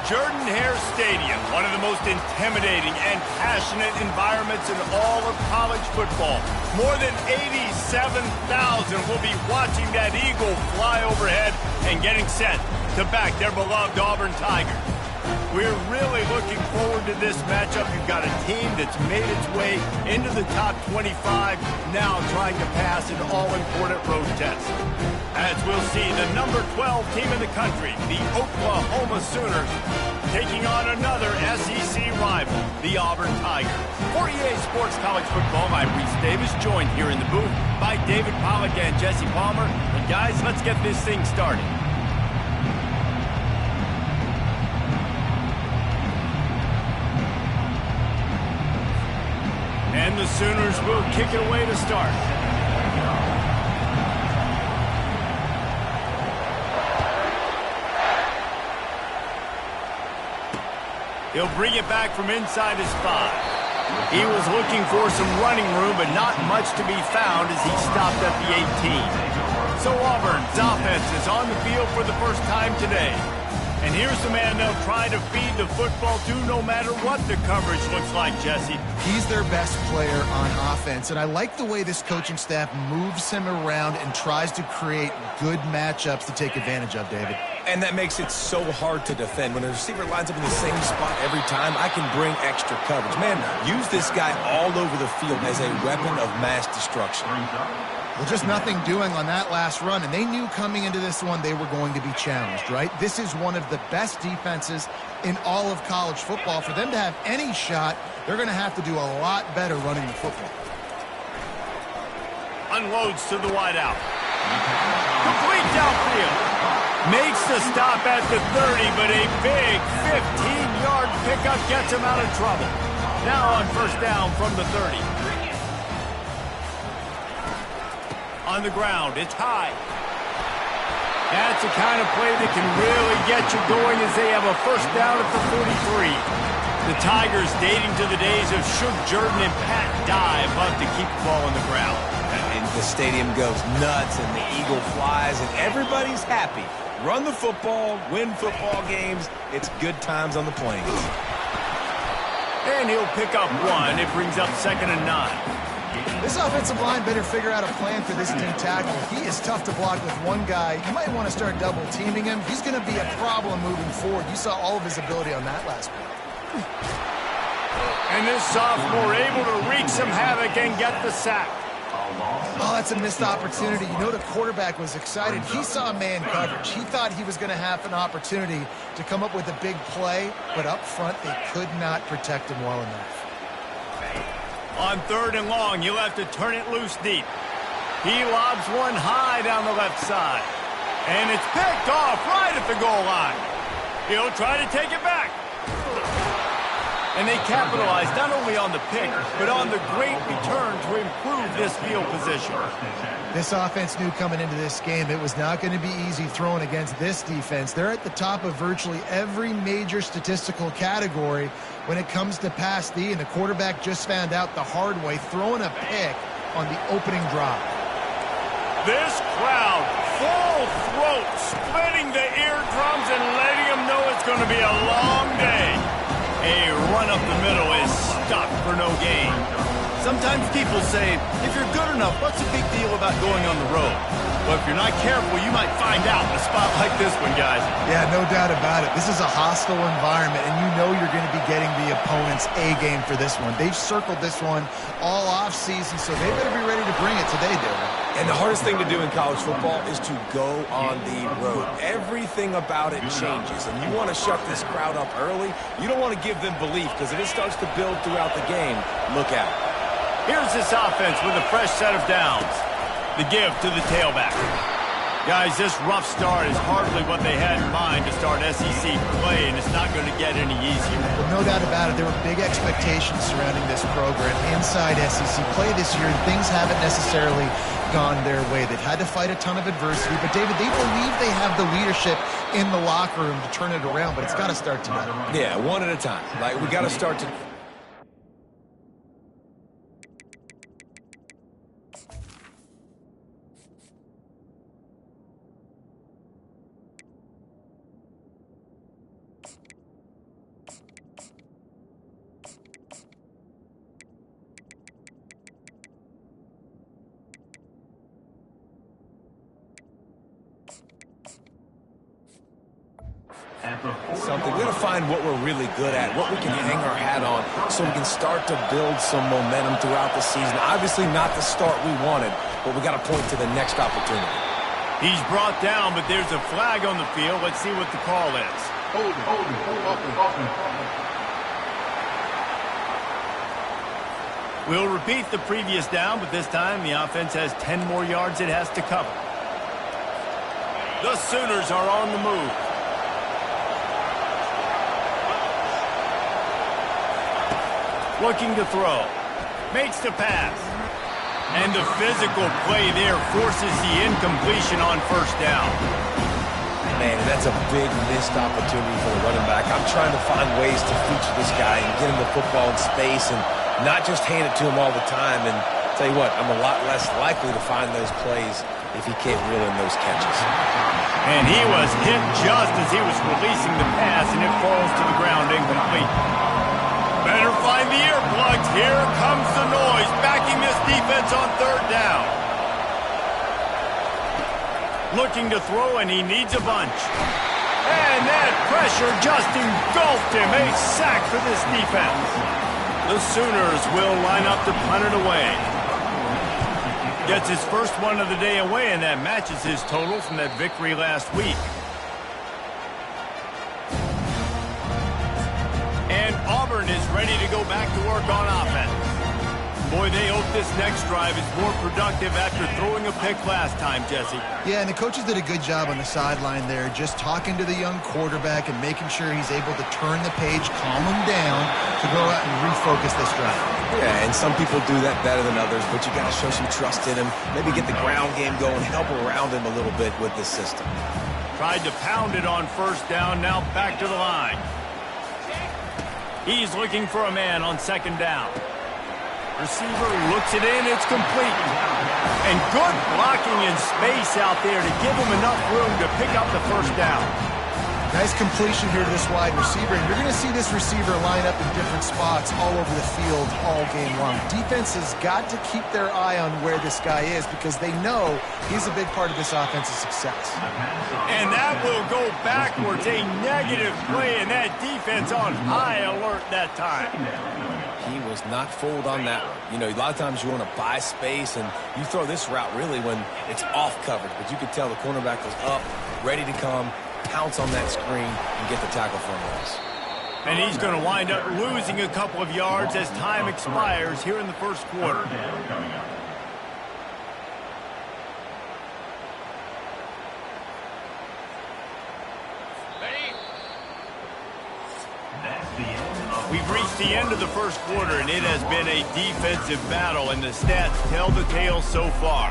Jordan-Hare Stadium, one of the most intimidating and passionate environments in all of college football. More than 87,000 will be watching that eagle fly overhead and getting set to back their beloved Auburn Tigers. We're really looking forward to this matchup. You've got a team that's made its way into the top 25, now trying to pass an all-important road test. As we'll see, the number 12 team in the country, the Oklahoma Sooners, taking on another SEC rival, the Auburn Tigers. For EA Sports College Football, I'm Reese Davis, joined here in the booth by David Pollack and Jesse Palmer. And guys, let's get this thing started. And the Sooners will kick it away to start. He'll bring it back from inside his 5. He was looking for some running room, but not much to be found as he stopped at the 18. So Auburn's offense is on the field for the first time today. And here's the man they'll try to feed the football to no matter what the coverage looks like, Jesse. He's their best player on offense, and I like the way this coaching staff moves him around and tries to create good matchups to take advantage of, David. And that makes it so hard to defend. When a receiver lines up in the same spot every time, I can bring extra coverage. Man, use this guy all over the field as a weapon of mass destruction. Well, just nothing doing on that last run, and they knew coming into this one they were going to be challenged, right? This is one of the best defenses in all of college football. For them to have any shot, they're going to have to do a lot better running the football. Unloads to the wideout. Complete downfield. Makes the stop at the 30, but a big 15-yard pickup gets him out of trouble. Now on first down from the 30. On the ground, it's high. That's the kind of play that can really get you going as they have a first down at the 43. The Tigers, dating to the days of Shug Jordan and Pat Dye, love to keep the ball on the ground. And the stadium goes nuts, and the eagle flies, and everybody's happy. Run the football, win football games. It's good times on the plains. And he'll pick up 1. It brings up 2nd and 9. This offensive line better figure out a plan for this D tackle. He is tough to block with one guy. You might want to start double-teaming him. He's going to be a problem moving forward. You saw all of his ability on that last play. And this sophomore able to wreak some havoc and get the sack. Oh, that's a missed opportunity. You know the quarterback was excited. He saw man coverage. He thought he was going to have an opportunity to come up with a big play, but up front they could not protect him well enough. On 3rd and long, you'll have to turn it loose deep. He lobs one high down the left side. And it's picked off right at the goal line. He'll try to take it back. And they capitalize not only on the pick, but on the great return to improve this field position. This offense knew coming into this game it was not going to be easy throwing against this defense. They're at the top of virtually every major statistical category when it comes to pass D, and the quarterback just found out the hard way, throwing a pick on the opening drive. This crowd, full throat, splitting the eardrums and letting them know it's going to be a long day. A run up the middle is stopped for no gain. Sometimes people say, if you're good enough, what's the big deal about going on the road? Well, if you're not careful, you might find out in a spot like this one, guys. Yeah, no doubt about it. This is a hostile environment, and you know you're going to be getting the opponent's A-game for this one. They've circled this one all off-season, so they better be ready to bring it today, Dylan. And the hardest thing to do in college football is to go on the road. Everything about it changes, and you want to shut this crowd up early. You don't want to give them belief, because if it starts to build throughout the game, look out. Here's this offense with a fresh set of downs. The give to the tailback. Guys, this rough start is hardly what they had in mind to start SEC play, and it's not going to get any easier. Well, no doubt about it. There were big expectations surrounding this program inside SEC play this year, and things haven't necessarily gone their way. They've had to fight a ton of adversity, but David, they believe they have the leadership in the locker room to turn it around, but it's got to start together. Yeah, one at a time. Like, we got to start to... Something. We're going to find what we're really good at, what we can hang our hat on, so we can start to build some momentum throughout the season. Obviously not the start we wanted, but we got to point to the next opportunity. He's brought down, but there's a flag on the field. Let's see what the call is. We'll repeat the previous down, but this time the offense has 10 more yards it has to cover. The Sooners are on the move. Looking to throw. Makes the pass. And the physical play there forces the incompletion on first down. Man, that's a big missed opportunity for the running back. I'm trying to find ways to feature this guy and get him the football in space and not just hand it to him all the time. And tell you what, I'm a lot less likely to find those plays if he can't reel in those catches. And he was hit just as he was releasing the pass, and it falls to the ground incomplete. Better find the earplugs. Here comes the noise, backing this defense on third down. Looking to throw, and he needs a bunch. And that pressure just engulfed him. A sack for this defense. The Sooners will line up to punt it away. Gets his first one of the day away, and that matches his total from that victory last week. And Auburn is ready to go back to work on offense. Boy, they hope this next drive is more productive after throwing a pick last time, Jesse. Yeah, and the coaches did a good job on the sideline there, just talking to the young quarterback and making sure he's able to turn the page, calm him down to go out and refocus this drive. Yeah, and some people do that better than others, but you got to show some trust in him. Maybe get the ground game going, help around him a little bit with this system. Tried to pound it on first down, now back to the line. He's looking for a man on second down. Receiver looks it in, it's complete. And good blocking in space out there to give him enough room to pick up the first down. Nice completion here to this wide receiver, and you're going to see this receiver line up in different spots all over the field all game long. Defense has got to keep their eye on where this guy is because they know he's a big part of this offense's success. And that will go backwards, a negative play, and that defense on high alert that time. He was not fooled on that one. You know, a lot of times you want to buy space, and you throw this route really when it's off coverage. But you could tell the cornerback was up, ready to come, pounce on that screen, and get the tackle for a loss. And he's going to wind up losing a couple of yards as time expires here in the first quarter. We've reached the end of the first quarter, and it has been a defensive battle, and the stats tell the tale so far.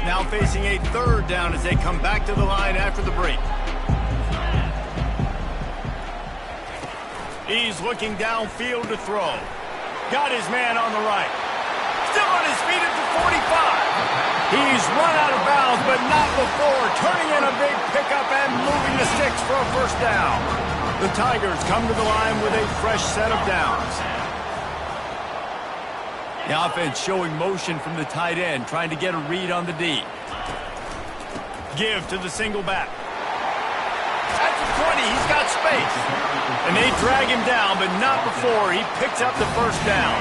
Now facing a third down as they come back to the line after the break. He's looking downfield to throw. Got his man on the right. Still on his feet at the 45. He's run out of bounds, but not before turning in a big pickup and moving the sticks for a first down. The Tigers come to the line with a fresh set of downs. The offense showing motion from the tight end, trying to get a read on the D. Give to the single back. At the 20, he's got space. And they drag him down, but not before he picks up the first down.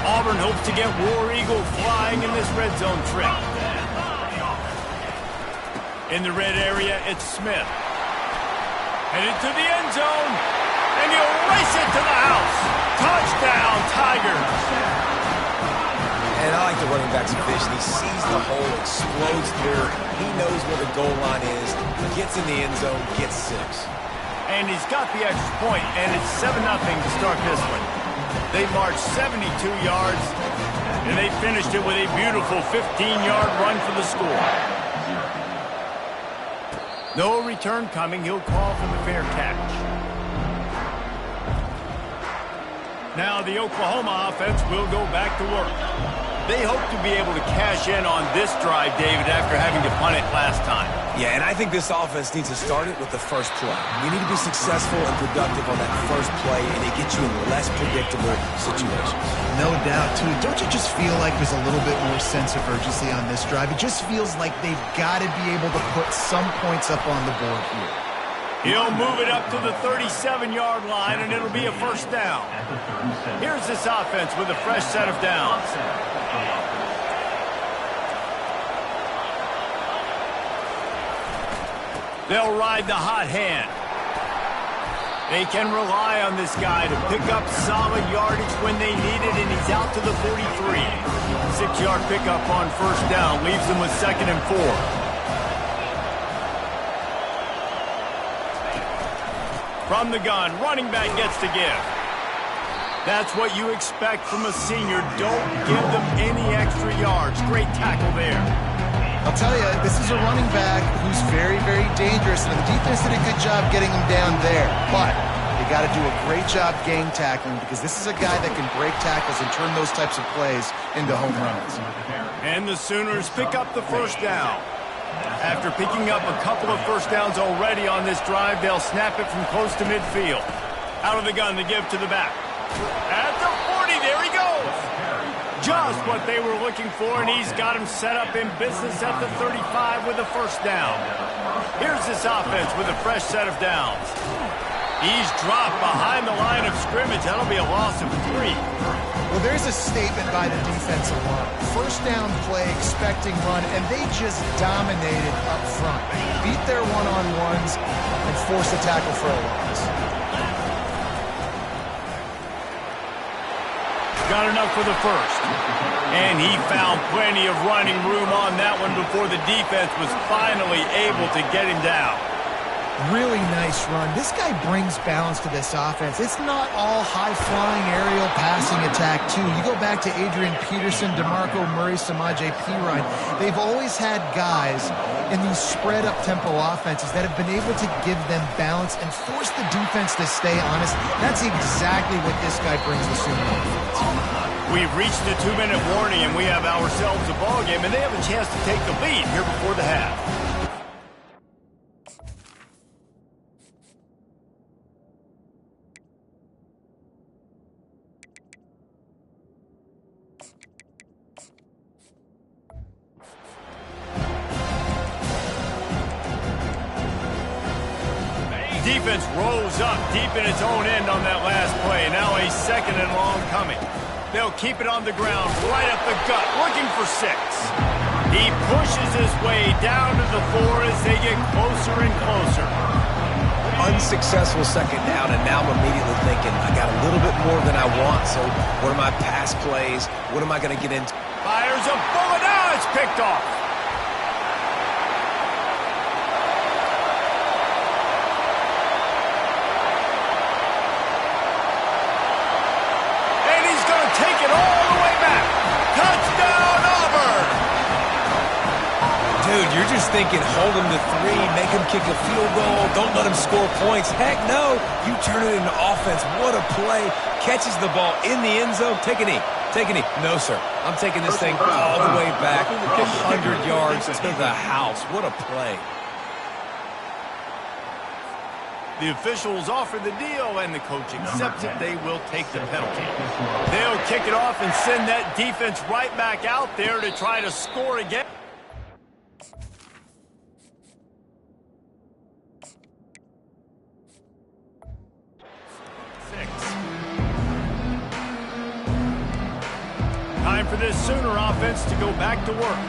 Auburn hopes to get War Eagle flying in this red zone trip. In the red area, it's Smith. Headed to the end zone, and he'll race it to the house. Touchdown, Tigers. And I like the running back's vision. He sees the hole, explodes through. He knows where the goal line is, gets in the end zone, gets 6. And he's got the extra point, and it's 7-0 to start this one. They marched 72 yards, and they finished it with a beautiful 15-yard run for the score. No return coming. He'll call for the fair catch. Now the Oklahoma offense will go back to work. They hope to be able to cash in on this drive, David, after having to punt it last time. Yeah, and I think this offense needs to start it with the first play. You need to be successful and productive on that first play, and it gets you in less predictable situations. No doubt, too. Don't you just feel like there's a little bit more sense of urgency on this drive? It just feels like they've got to be able to put some points up on the board here. He'll move it up to the 37-yard line, and it'll be a first down. Here's this offense with a fresh set of downs. They'll ride the hot hand. They can rely on this guy to pick up solid yardage when they need it, and he's out to the 43. 6-yard pickup on first down leaves them with 2nd and 4. From the gun, running back gets to give. That's what you expect from a senior. Don't give them any extra yards. Great tackle there. I'll tell you, this is a running back who's very, very dangerous, and the defense did a good job getting him down there. But they got to do a great job gang tackling, because this is a guy that can break tackles and turn those types of plays into home runs. And the Sooners pick up the first down. After picking up a couple of first downs already on this drive, they'll snap it from close to midfield. Out of the gun, they give to the back. At the 40, there he goes. Just what they were looking for, and he's got him set up in business at the 35 with a first down. Here's this offense with a fresh set of downs. He's dropped behind the line of scrimmage. That'll be a loss of 3. Well, there's a statement by the defensive line. First down play, expecting run, and they just dominated up front. Beat their one-on-ones and forced a tackle for a loss. Got enough for the first. And he found plenty of running room on that one before the defense was finally able to get him down. Really nice run. This guy brings balance to this offense. It's not all high-flying aerial passing attack, too. You go back to Adrian Peterson, DeMarco Murray, Samaje Perine. They've always had guys in these spread-up tempo offenses that have been able to give them balance and force the defense to stay honest. That's exactly what this guy brings the Sooner offense. We've reached the 2-minute warning, and we have ourselves a ball game, and they have a chance to take the lead here before the half. Defense rose up deep in its own end on that last play. Now a 2nd and long coming. They'll keep it on the ground, right up the gut, looking for 6. He pushes his way down to the 4 as they get closer and closer. Unsuccessful 2nd down, and now I'm immediately thinking, I got a little bit more than I want, so what are my pass plays? What am I going to get into? Fires a bullet. Now it's picked off. Take it all the way back. Touchdown, Auburn! Dude, you're just thinking, hold him to 3, make him kick a field goal, don't let him score points. Heck no, you turn it into offense. What a play. Catches the ball in the end zone. Take a knee. Take a knee. No, sir. I'm taking this thing all the way back 100 yards to the house. What a play. The officials offer the deal, and the coach accepts it. They will take the penalty. They'll kick it off and send that defense right back out there to try to score again. Time for this Sooner offense to go back to work.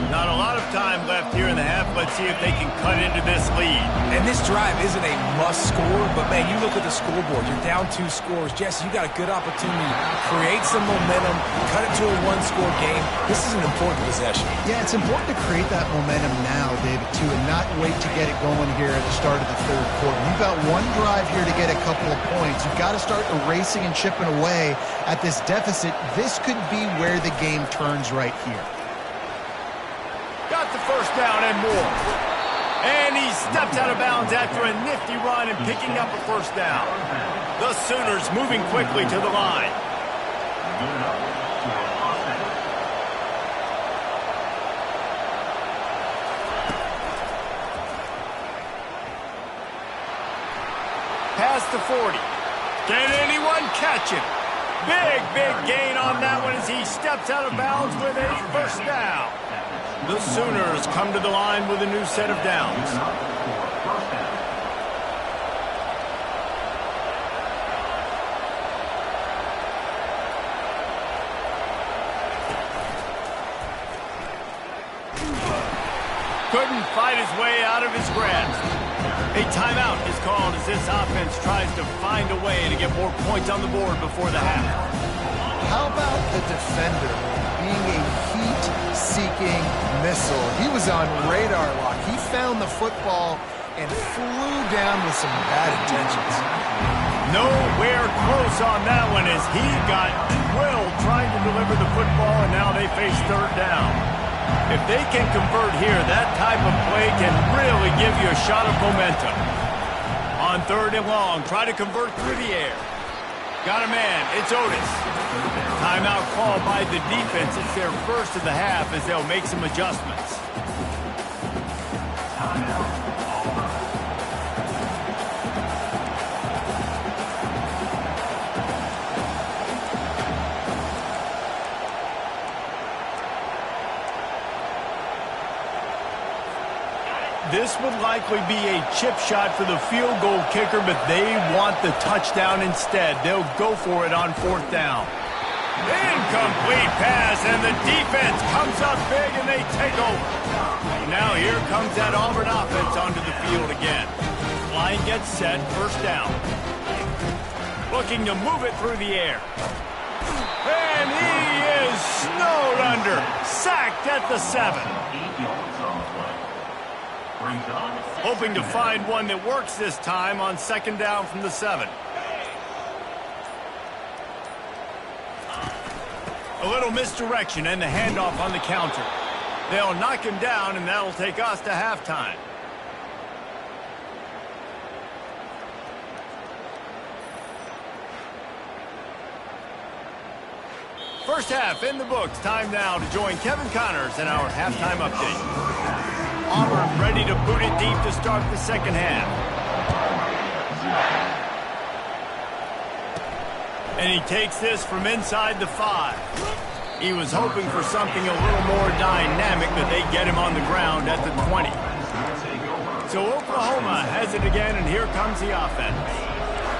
Not a lot of time left here in the half. Let's see if they can cut into this lead. And this drive isn't a must score, but, man, you look at the scoreboard. You're down 2 scores. Jesse, you got a good opportunity. Create some momentum. Cut it to a 1-score game. This is an important possession. Yeah, it's important to create that momentum now, David, too, and not wait to get it going here at the start of the 3rd quarter. You've got one drive here to get a couple of points. You've got to start erasing and chipping away at this deficit. This could be where the game turns right here. Got the first down and more. And he steps out of bounds after a nifty run and picking up a first down. The Sooners moving quickly to the line. past the 40. Can anyone catch him? Big gain on that one as he steps out of bounds with a first down. The Sooners come to the line with a new set of downs. Couldn't fight his way out of his grasp. A timeout is called as this offense tries to find a way to get more points on the board before the half. How about the defender being a heat-seeking missile? He was on radar lock. He found the football and flew down with some bad intentions. Nowhere close on that one as he got drilled trying to deliver the football, and now they face third down. If they can convert here, that type of play can really give you a shot of momentum. On third and long, try to convert through the air. Got a man, it's Otis. Timeout called by the defense. It's their first of the half as they'll make some adjustments. This would likely be a chip shot for the field goal kicker, but they want the touchdown instead. They'll go for it on fourth down. Incomplete pass, and the defense comes up big, and they take over. Now here comes that Auburn offense onto the field again. Line gets set, first down. Looking to move it through the air. And he is snowed under. Sacked at the 7. Hoping to find one that works this time on second down from the 7. A little misdirection and the handoff on the counter. They'll knock him down, and that'll take us to halftime. First half in the books. Time now to join Kevin Connors in our halftime update. Auburn ready to boot it deep to start the second half. And he takes this from inside the 5. He was hoping for something a little more dynamic, but they get him on the ground at the 20. So Oklahoma has it again, and here comes the offense.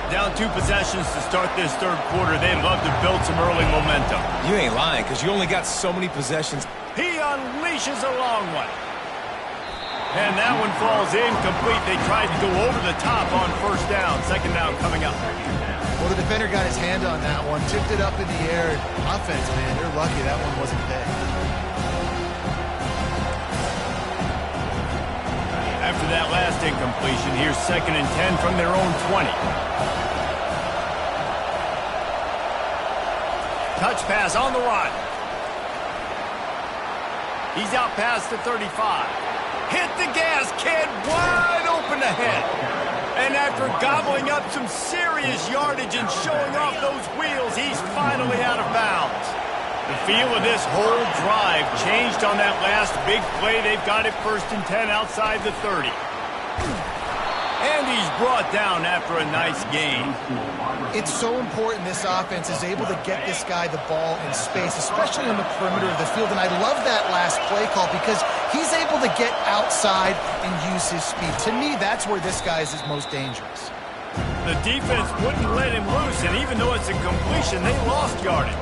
Down 2 possessions to start this third quarter. They'd love to build some early momentum. You ain't lying, because you only got so many possessions. He unleashes a long one. And that one falls incomplete. They tried to go over the top on first down. Second down coming up. Well, the defender got his hand on that one, tipped it up in the air. Offense, man, they're lucky that one wasn't big. After that last incompletion, here's second and 10 from their own 20. Touch pass on the run. He's out past the 35. Hit the gas, kid, wide open ahead. And after gobbling up some serious yardage and showing off those wheels, he's finally out of bounds. The feel of this whole drive changed on that last big play. They've got it first and 10 outside the 30. And he's brought down after a nice gain. It's so important this offense is able to get this guy the ball in space, especially on the perimeter of the field. And I love that last play call because he's able to get outside and use his speed. To me, that's where this guy is his most dangerous. The defense wouldn't let him loose, and even though it's a completion, they lost yardage.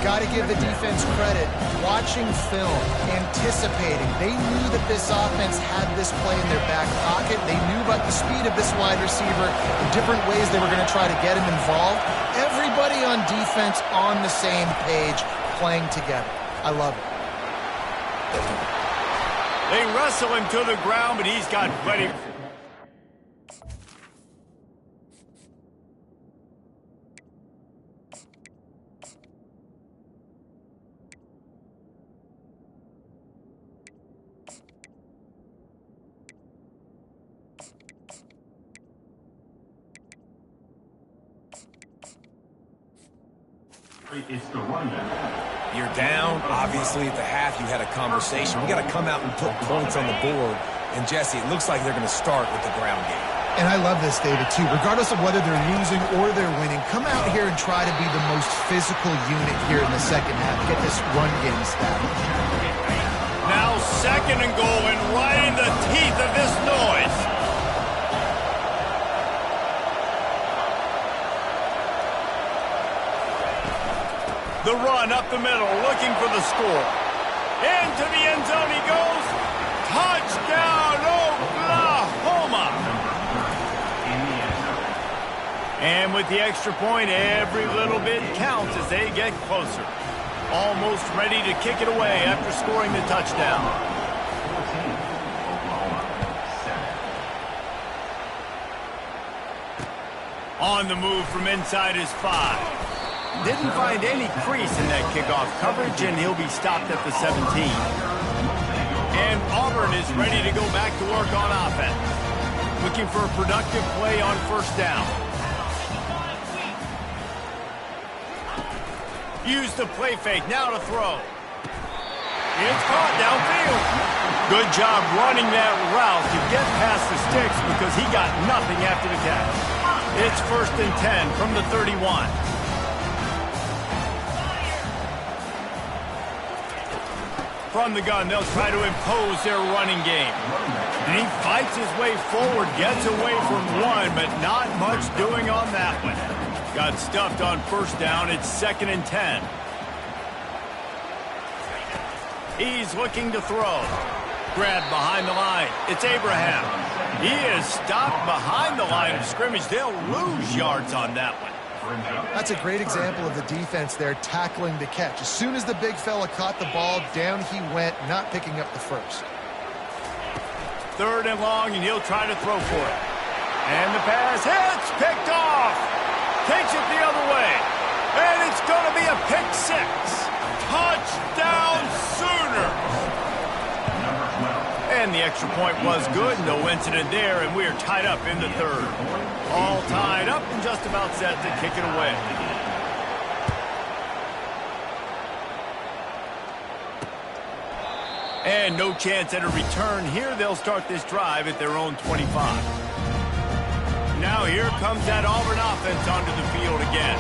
Got to give the defense credit. Watching film, anticipating. They knew that this offense had this play in their back pocket. They knew about the speed of this wide receiver, the different ways they were going to try to get him involved. Everybody on defense on the same page, playing together. I love it. They wrestle him to the ground, but he's got plenty. It's the rundown. You're down. Obviously, at the half, you had a conversation. We got to come out and put points on the board. And, Jesse, it looks like they're going to start with the ground game. And I love this, David, too. Regardless of whether they're losing or they're winning, come out here and try to be the most physical unit here in the second half. Get this run game established. Now 2nd and goal, and right in the teeth of this noise. The run up the middle, looking for the score. Into the end zone he goes. Touchdown, Oklahoma! And with the extra point, every little bit counts as they get closer. Almost ready to kick it away after scoring the touchdown. On the move from inside his 5. Didn't find any crease in that kickoff coverage, and he'll be stopped at the 17. And Auburn is ready to go back to work on offense. Looking for a productive play on 1st down. Use the play fake, now to throw. It's caught downfield. Good job running that route to get past the sticks because he got nothing after the catch. It's 1st and 10 from the 31. From the gun, they'll try to impose their running game. And he fights his way forward, gets away from one, but not much doing on that one. Got stuffed on 1st down. It's 2nd and 10. He's looking to throw. Grabbed behind the line. It's Abraham. He is stopped behind the line of scrimmage. They'll lose yards on that one. That's a great example of the defense there tackling the catch. As soon as the big fella caught the ball, down he went, not picking up the first. 3rd and long, and he'll try to throw for it. And the pass hits, picked off. Takes it the other way. And it's going to be a pick 6. Touchdown Sooners. And the extra point was good. No incident there, and we are tied up in the 3rd. All tied up and just about set to kick it away. And no chance at a return here. They'll start this drive at their own 25. Now here comes that Auburn offense onto the field again.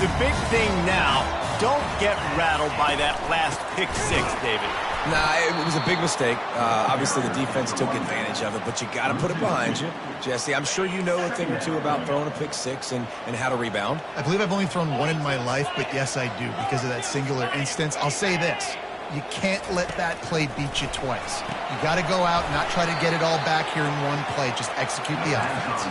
The big thing now, don't get rattled by that last pick 6, David. Nah, it was a big mistake. Obviously, the defense took advantage of it, but you got to put it behind you. Jesse, I'm sure you know a thing or two about throwing a pick 6 and how to rebound. I believe I've only thrown one in my life, but yes, I do because of that singular instance. I'll say this. You can't let that play beat you twice. You got to go out and not try to get it all back here in one play. Just execute the offense.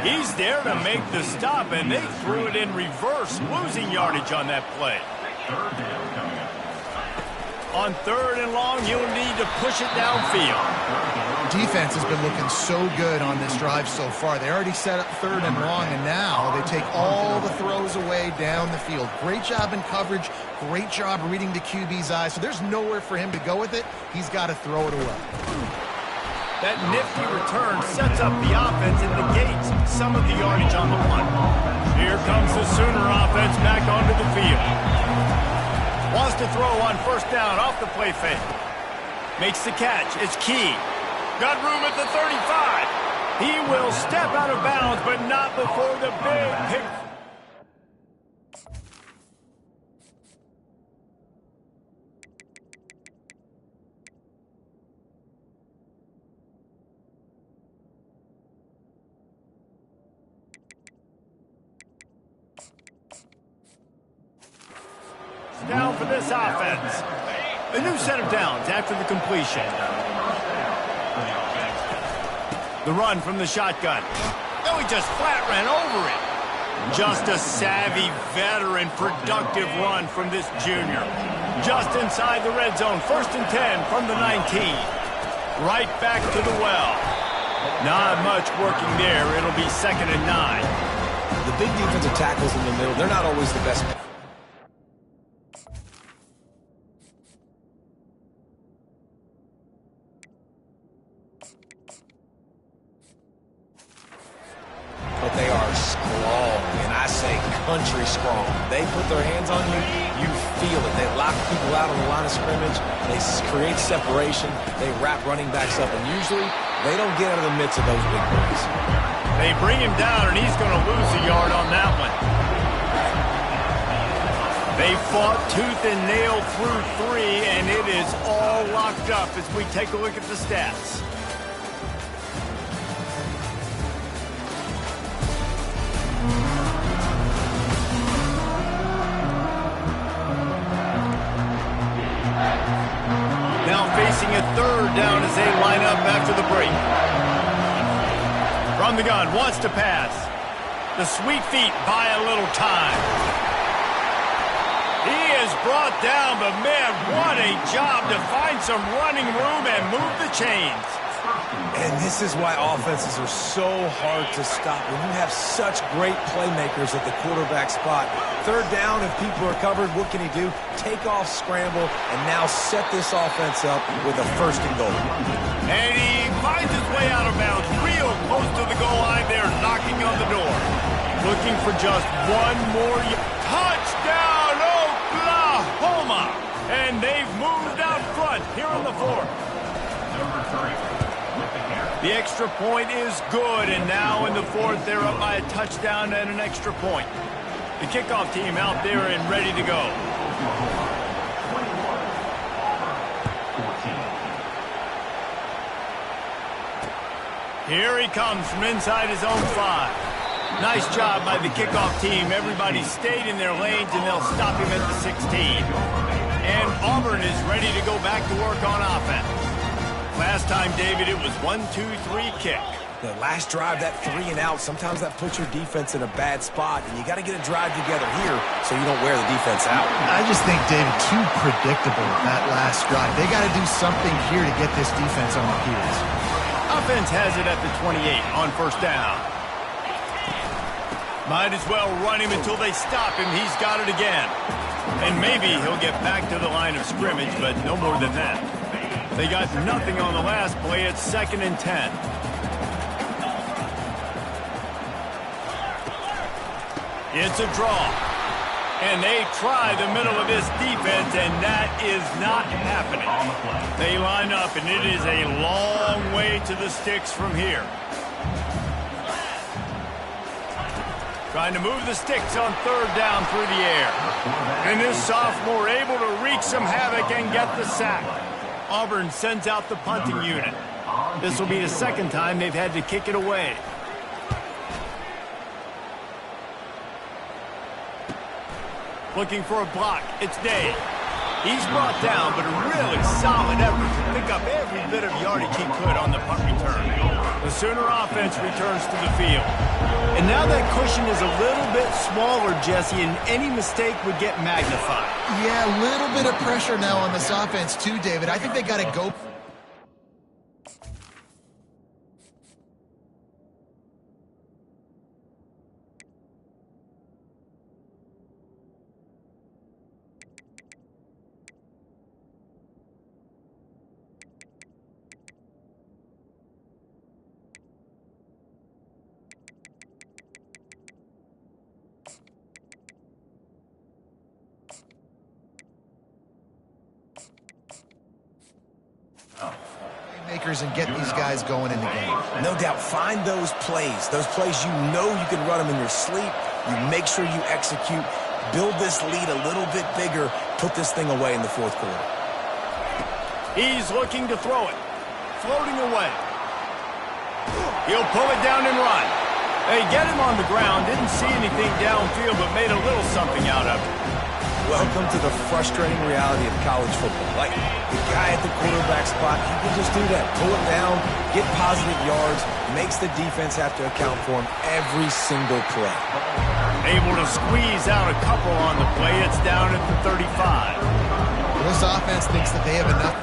He's there to make the stop, and they threw it in reverse, losing yardage on that play. On 3rd and long, you'll need to push it downfield. Defense has been looking so good on this drive so far. They already set up 3rd and long, and now they take all the throws away down the field. Great job in coverage. Great job reading the QB's eyes. So there's nowhere for him to go with it. He's got to throw it away. That nifty return sets up the offense and negates some of the yardage on the punt. Here comes the Sooner offense back onto the field. Wants to throw on 1st down off the play fake. Makes the catch. It's Key. Got room at the 35. He will step out of bounds, but not before the big pick. Down for this offense. A new set of downs after the completion. The run from the shotgun. Oh, he just flat ran over it. Just a savvy, veteran, productive run from this junior. Just inside the red zone. 1st and 10 from the 19. Right back to the well. Not much working there. It'll be 2nd and 9. The big defensive tackles in the middle, they're not always the best. But they are strong, and I say country strong. They put their hands on you, you feel it. They lock people out on the line of scrimmage. They create separation. They wrap running backs up, and usually they don't get out of the midst of those big boys. They bring him down, and he's going to lose a yard on that one. They fought tooth and nail through 3, and it is all locked up as we take a look at the stats. Now facing a 3rd down as they line up after the break. From the gun, wants to pass. The sweet feet buy a little time. He is brought down, but man, what a job to find some running room and move the chains. And this is why offenses are so hard to stop. When you have such great playmakers at the quarterback spot, 3rd down, if people are covered, what can he do? Take off, scramble, and now set this offense up with a 1st and goal. And he finds his way out of bounds, real close to the goal line there, knocking on the door. Looking for just one more touchdown, Oklahoma! And they've moved out front here on the 4th. The extra point is good, and now in the 4th, they're up by a touchdown and an extra point. The kickoff team out there and ready to go. Here he comes from inside his own 5. Nice job by the kickoff team. Everybody stayed in their lanes, and they'll stop him at the 16. And Auburn is ready to go back to work on offense. Last time, David, it was 1-2-3 kick. The last drive, that 3 and out, sometimes that puts your defense in a bad spot, and you got to get a drive together here so you don't wear the defense out. I just think, David, too predictable that last drive. They got to do something here to get this defense on their heels. Offense has it at the 28 on 1st down. Might as well run him until they stop him. He's got it again. And maybe he'll get back to the line of scrimmage, but no more than that. They got nothing on the last play. It's 2nd and 10. It's a draw. And they try the middle of this defense, and that is not happening. They line up, and it is a long way to the sticks from here. Trying to move the sticks on 3rd down through the air. And this sophomore able to wreak some havoc and get the sack. Auburn sends out the punting unit. This will be the 2nd time they've had to kick it away. Looking for a block. It's Day. He's brought down, but a really solid effort to pick up every bit of yardage he could on the punt return. The Sooner offense returns to the field. And now that cushion is a little bit smaller, Jesse, and any mistake would get magnified. Yeah, a little bit of pressure now on this offense too, David. I think they got to go. Makers and get these guys going in the game. No doubt, find those plays you know you can run them in your sleep. You make sure you execute, build this lead a little bit bigger, put this thing away in the 4th quarter. He's looking to throw it, floating away. He'll pull it down and run. They get him on the ground, didn't see anything downfield, but made a little something out of it. Welcome to the frustrating reality of college football. Like, the guy at the quarterback spot, he can just do that. Pull it down, get positive yards, makes the defense have to account for him every single play. Able to squeeze out a couple on the play. It's down at the 35. This offense thinks that they have enough.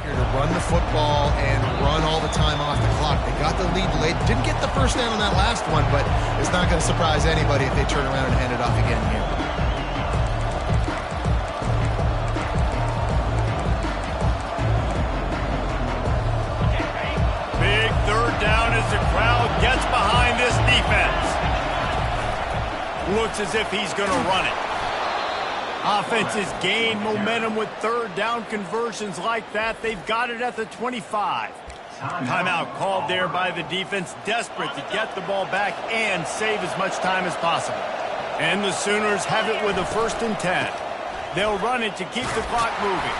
Here to run the football and run all the time off the clock. They got the lead late. Didn't get the 1st down on that last one, but it's not going to surprise anybody if they turn around and hand it off again here. Big 3rd down as the crowd gets behind this defense. Looks as if he's going to run it. Offenses gain momentum with third down conversions like that. They've got it at the 25. Timeout called there by the defense, desperate to get the ball back and save as much time as possible. And the Sooners have it with a 1st and 10. They'll run it to keep the clock moving.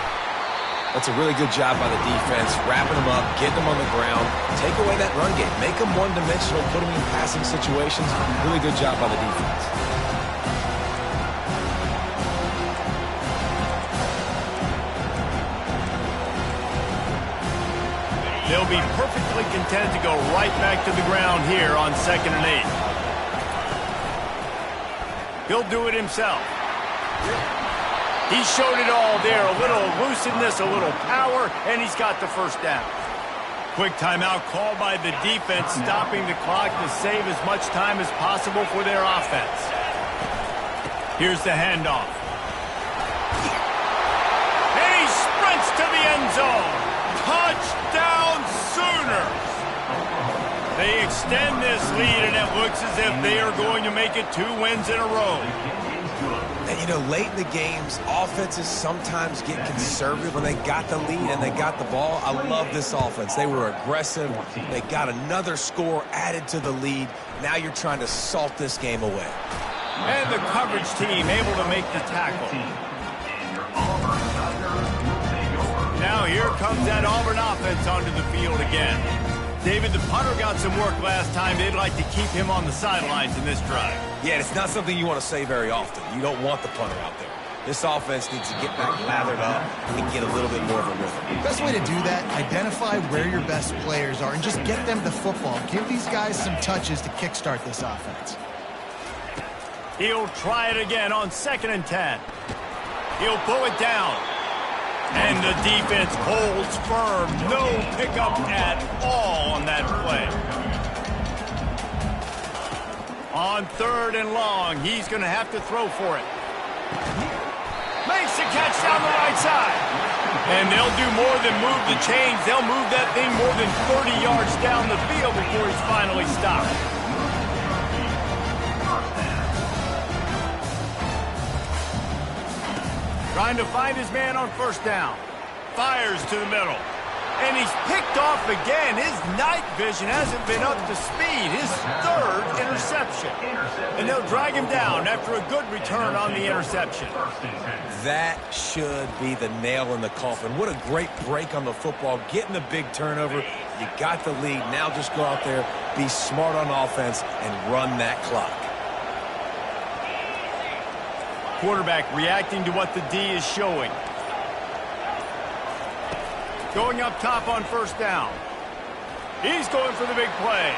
That's a really good job by the defense, wrapping them up, getting them on the ground, take away that run game, make them one-dimensional, put them in passing situations. Really good job by the defense. They'll be perfectly content to go right back to the ground here on 2nd and 8. He'll do it himself. He showed it all there. A little elusiveness, a little power, and he's got the 1st down. Quick timeout called by the defense, stopping the clock to save as much time as possible for their offense. Here's the handoff. And he sprints to the end zone. Touchdown Sooners! They extend this lead, and it looks as if they are going to make it 2 wins in a row. And, you know, late in the games, offenses sometimes get conservative when they got the lead and they got the ball. I love this offense. They were aggressive. They got another score added to the lead. Now you're trying to salt this game away. And the coverage team able to make the tackle. Now here comes that Auburn offense onto the field again. David, the punter got some work last time. They'd like to keep him on the sidelines in this drive. Yeah, it's not something you want to say very often. You don't want the punter out there. This offense needs to get back lathered up and get a little bit more of a rhythm. Best way to do that, identify where your best players are and just get them the football. Give these guys some touches to kickstart this offense. He'll try it again on 2nd and 10. He'll pull it down. And the defense holds firm. No pickup at all on that play. On 3rd and long, he's going to have to throw for it. Makes the catch down the right side. And they'll do more than move the chains. They'll move that thing more than 30 yards down the field before he's finally stopped. Trying to find his man on 1st down. Fires to the middle. And he's picked off again. His night vision hasn't been up to speed. His 3rd interception. And they'll drag him down after a good return on the interception. That should be the nail in the coffin. What a great break on the football. Getting the big turnover. You got the lead. Now just go out there, be smart on offense, and run that clock. Quarterback reacting to what the D is showing. Going up top on 1st down. He's going for the big play.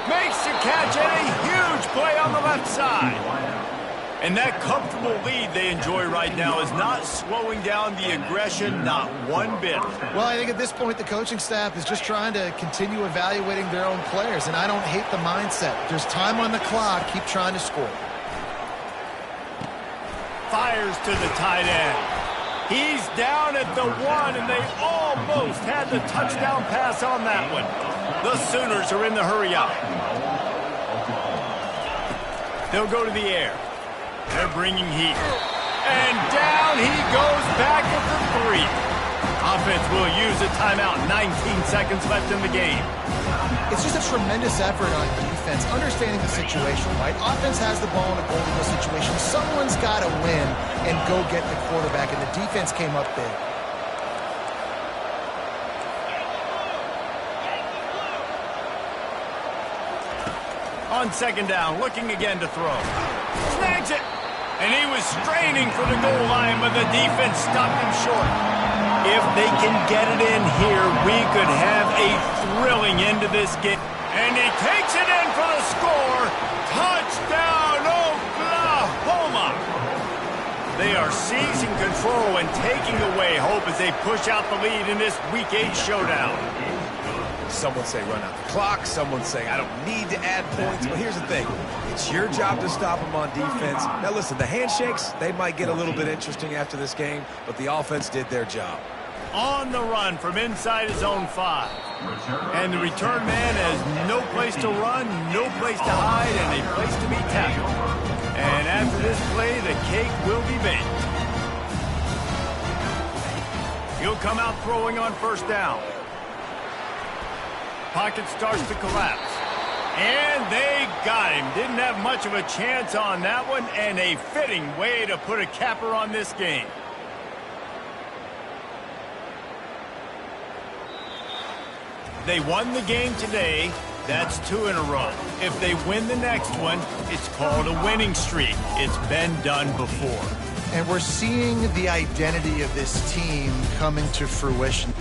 Makes the catch and a huge play on the left side. And that comfortable lead they enjoy right now is not slowing down the aggression, not one bit. Well, I think at this point the coaching staff is just trying to continue evaluating their own players, and I don't hate the mindset. There's time on the clock. Keep trying to score. Fires to the tight end. He's down at the 1, and they almost had the touchdown pass on that one. The Sooners are in the hurry-up. They'll go to the air. They're bringing heat. And down he goes back at the 3. Offense will use a timeout. 19 seconds left in the game. It's just a tremendous effort on defense, understanding the situation, right? Offense has the ball in a goal-to-goal situation. Someone's got to win and go get the quarterback, and the defense came up big. On 2nd down, looking again to throw. Snags it! And he was straining for the goal line, but the defense stopped him short. If they can get it in here, we could have a thrilling end to this game. And he takes it in for the score. Touchdown, Oklahoma! They are seizing control and taking away hope as they push out the lead in this Week 8 showdown. Some would say run out the clock. Some would say I don't need to add points. But here's the thing. It's your job to stop them on defense. Now, listen, the handshakes, they might get a little bit interesting after this game, but the offense did their job. On the run from inside his own 5. And the return man has no place to run, no place to hide, and a place to be tackled. And after this play, the cake will be baked. He'll come out throwing on first down. Pocket starts to collapse. And they got him. Didn't have much of a chance on that one, and a fitting way to put a capper on this game. They won the game today. That's 2 in a row. If they win the next one, it's called a winning streak. It's been done before. And we're seeing the identity of this team coming to fruition.